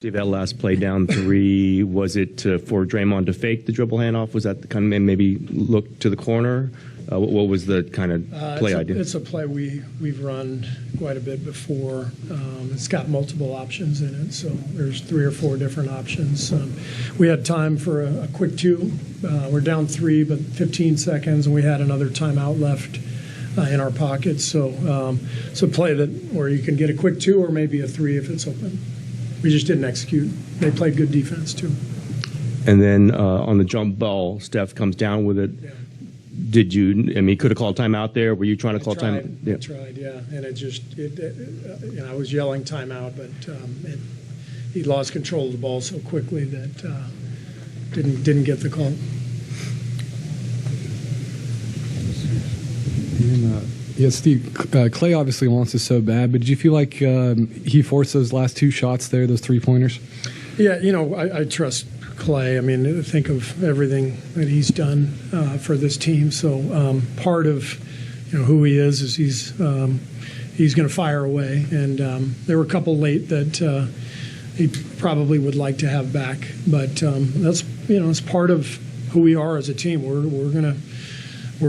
Steve, that last play down three, was it for Draymond to fake the dribble handoff? Was that the kind of maybe look to the corner? What was the kind of play idea? It's a play we've run quite a bit before. It's got multiple options in it, so there's 3 or 4 different options. We had time for a quick 2. We're down 3, but 15 seconds, and we had another timeout left in our pocket. So it's a play where you can get a quick 2 or maybe a 3 if it's open. We just didn't execute. They played good defense, too. And then on the jump ball, Steph comes down with it. Yeah. Did you, I mean, could have called timeout there? Were you trying to call timeout? Yeah. I tried, yeah. And I was yelling timeout, but he lost control of the ball so quickly that didn't get the call. Yeah, Steve, Klay obviously wants it so bad, but did you feel like he forced those last 2 shots there, those 3-pointers? Yeah, I trust Klay. I mean, think of everything that he's done for this team. So part of who he is he's going to fire away. And there were a couple late that he probably would like to have back. But that's it's part of who we are as a team. We're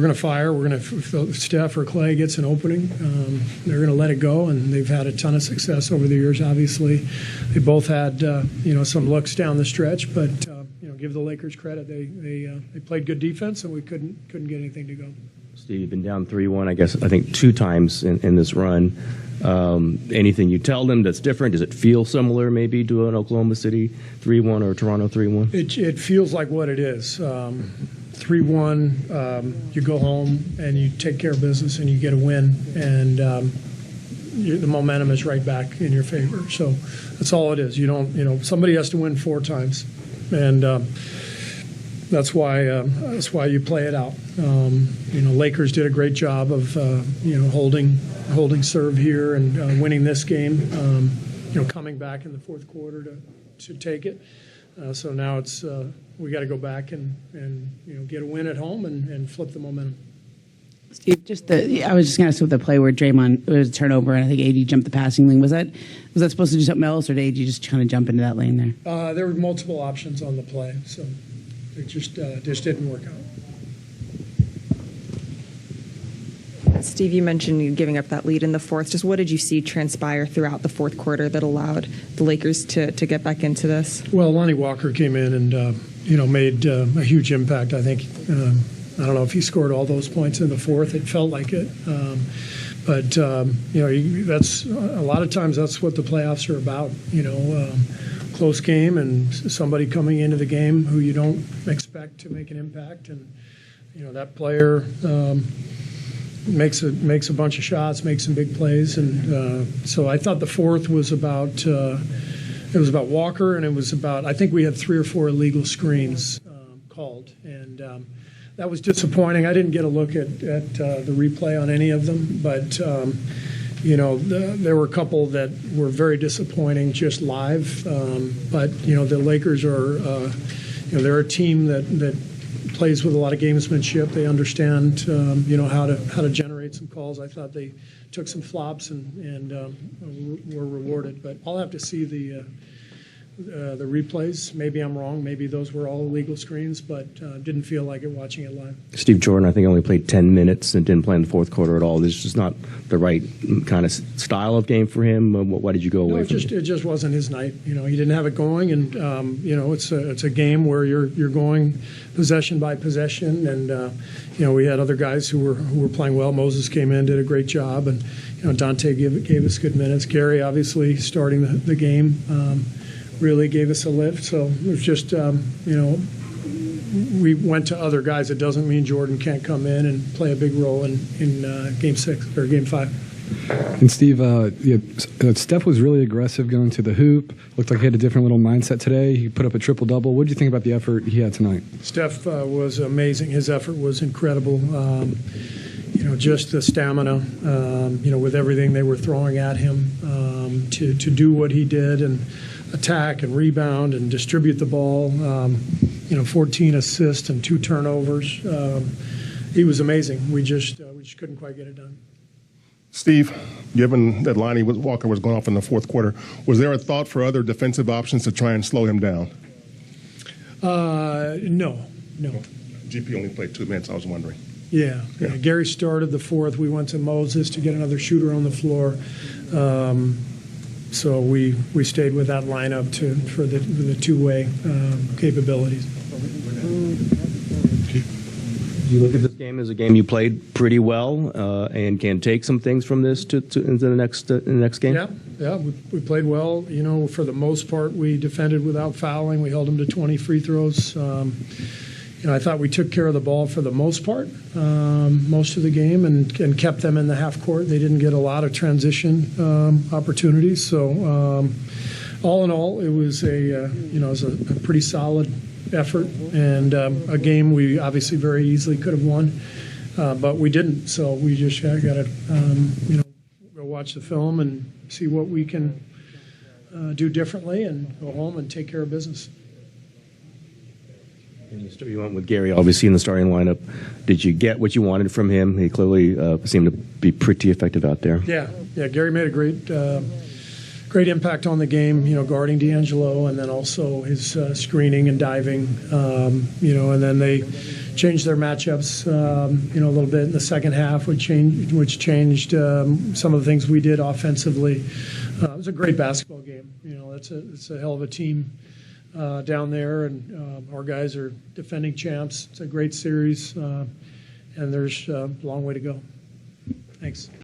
going to fire. We're going to, if Steph or Klay gets an opening, they're going to let it go, and they've had a ton of success over the years, obviously. They both had, some looks down the stretch, but, give the Lakers credit. They played good defense, and we couldn't get anything to go. Steve, you've been down 3-1, I think 2 times in this run. Anything you tell them that's different? Does it feel similar maybe to an Oklahoma City 3-1 or Toronto 3-1? It feels like what it is. 3-1, you go home and you take care of business and you get a win, and the momentum is right back in your favor. So that's all it is. You don't, somebody has to win 4 times, and that's why you play it out. Lakers did a great job of holding serve here and winning this game. Coming back in the fourth quarter to take it. So now it's we got to go back and get a win at home and flip the momentum. Steve, I was just going to ask with the play where Draymond, it was a turnover and I think AD jumped the passing lane. Was that supposed to do something else, or did AD just kind of jump into that lane there? There were multiple options on the play, so it just didn't work out. Steve, you mentioned you giving up that lead in the fourth. Just what did you see transpire throughout the fourth quarter that allowed the Lakers to get back into this? Well, Lonnie Walker came in and made a huge impact. I think I don't know if he scored all those points in the fourth. It felt like it, but that's a lot of times that's what the playoffs are about. Close game and somebody coming into the game who you don't expect to make an impact, and that player. Makes a bunch of shots, makes some big plays, and so I thought the fourth was about Walker, and it was about, I think we had 3 or 4 illegal screens called, and that was disappointing. I didn't get a look at the replay on any of them, but there were a couple that were very disappointing just live. But the Lakers are they're a team that plays with a lot of gamesmanship. They understand, how to generate some calls. I thought they took some flops and were rewarded. But I'll have to see the replays. Maybe I'm wrong. Maybe those were all illegal screens, but didn't feel like it watching it live. Steve Jordan, I think, only played 10 minutes and didn't play in the fourth quarter at all. This is just not the right kind of style of game for him. Why did you go away from it? It just wasn't his night. He didn't have it going, and it's a game where you're going possession by possession, and we had other guys who were playing well. Moses came in, did a great job, and Dante gave us good minutes. Gary, obviously, starting the game. Really gave us a lift. So it was just, we went to other guys. It doesn't mean Jordan can't come in and play a big role in Game 6 or Game 5. And Steve, Steph was really aggressive going to the hoop. Looked like he had a different little mindset today. He put up a triple-double. What did you think about the effort he had tonight? Steph was amazing. His effort was incredible. Just the stamina, with everything they were throwing at him to do what he did and attack and rebound and distribute the ball. 14 assists and 2 turnovers. He was amazing. We just couldn't quite get it done. Steve, given that Lonnie Walker was going off in the fourth quarter, was there a thought for other defensive options to try and slow him down? No. GP only played 2 minutes, I was wondering. Yeah. Gary started the fourth. We went to Moses to get another shooter on the floor. So we stayed with that lineup for the two-way capabilities. Do you look at this game as a game you played pretty well and can take some things from this into the next game? Yeah, we played well. You know, for the most part, we defended without fouling. We held them to 20 free throws. I thought we took care of the ball for the most part, most of the game, and kept them in the half court. They didn't get a lot of transition opportunities. So, all in all, it was a pretty solid effort and a game we obviously very easily could have won, but we didn't. So we just got to go watch the film and see what we can do differently, and go home and take care of business. And you went with Gary, obviously, in the starting lineup. Did you get what you wanted from him? He clearly seemed to be pretty effective out there. Yeah. Gary made a great impact on the game. Guarding D'Angelo, and then also his screening and diving. And then they changed their matchups. A little bit in the second half, which changed some of the things we did offensively. It was a great basketball game. It's a hell of a team down there, and our guys are defending champs. It's a great series, and there's a long way to go. Thanks.